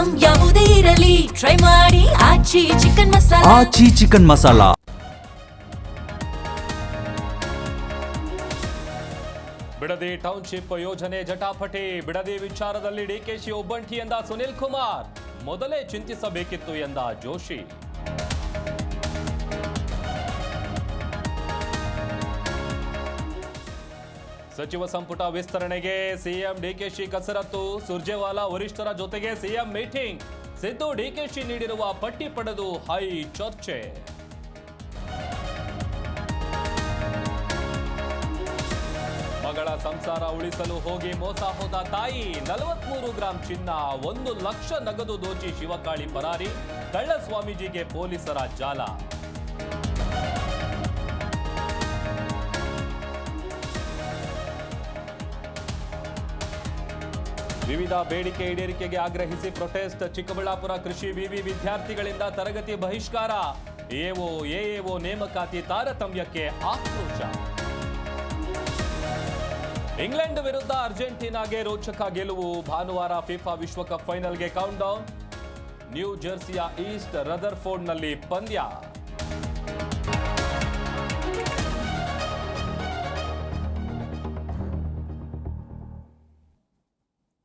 Item ಯಾವುದೇ ಇರಲಿ try ಮಾಡಿ ಆಚಿ ಚಿಕನ್ ಮಸಾಲಾ. ಆಚಿ ಚಿಕನ್ ಮಸಾಲಾ. ಬಿಡದಿ ಟೌನ್ಶಿಪ್ ಯೋಜನೆ ಜಟಾಪಟಿ. ಬಿಡದಿ ವಿಚಾರದಲ್ಲಿ ಡಿಕೆಶಿ ಒಬ್ಬಂಟಿ ಎಂದ ಸುನಿಲ್ ಕುಮಾರ್. ಮೊದಲೇ ಚಿಂತಿಸಬೇಕಿತ್ತು ಎಂದ ಜೋಶಿ. ಸಚಿವ ಸಂಪುಟ ವಿಸ್ತರಣೆಗೆ ಸಿಎಂ ಡಿಕೆಶಿ ಕಸರತ್ತು. ಸುರ್ಜೇವಾಲಾ ವರಿಷ್ಠರ ಜೊತೆಗೆ ಸಿಎಂ ಮೀಟಿಂಗ್. ಸಿದ್ದು ಡಿಕೆಶಿ ನೀಡಿರುವ ಪಟ್ಟಿ ಪಡೆದು ಹೈ ಚರ್ಚೆ. ಮಗಳ ಸಂಸಾರ ಉಳಿಸಲು ಹೋಗಿ ಮೋಸ ಹೋದ ತಾಯಿ. 43 ಗ್ರಾಂ ಚಿನ್ನ, 1 ಲಕ್ಷ ನಗದು ದೋಚಿ ಶಿವಕಾಳಿ ಪರಾರಿ. ಕಳ್ಳ ಸ್ವಾಮೀಜಿಗೆ ಪೊಲೀಸರ ಜಾಲ. ವಿವಿಧ ಬೇಡಿಕೆ ಈಡೇರಿಕೆಗೆ ಆಗ್ರಹಿಸಿ ಪ್ರೊಟೆಸ್ಟ್. ಚಿಕ್ಕಬಳ್ಳಾಪುರ ಕೃಷಿ ವಿವಿ ವಿದ್ಯಾರ್ಥಿಗಳಿಂದ ತರಗತಿ ಬಹಿಷ್ಕಾರ. ಎಎಒ ನೇಮಕಾತಿ ತಾರತಮ್ಯಕ್ಕೆ ಆಕ್ರೋಶ. ಇಂಗ್ಲೆಂಡ್ ವಿರುದ್ಧ ಅರ್ಜೆಂಟೀನಾಗೆ ರೋಚಕ ಗೆಲುವು. ಭಾನುವಾರ ಫಿಫಾ ವಿಶ್ವಕಪ್ ಫೈನಲ್ಗೆ ಕೌಂಟ್ ಡೌನ್. ನ್ಯೂ ಜೆರ್ಸಿಯ ಈಸ್ಟ್ ರದರ್ಫೋರ್ಡ್ನಲ್ಲಿ ಪಂದ್ಯ.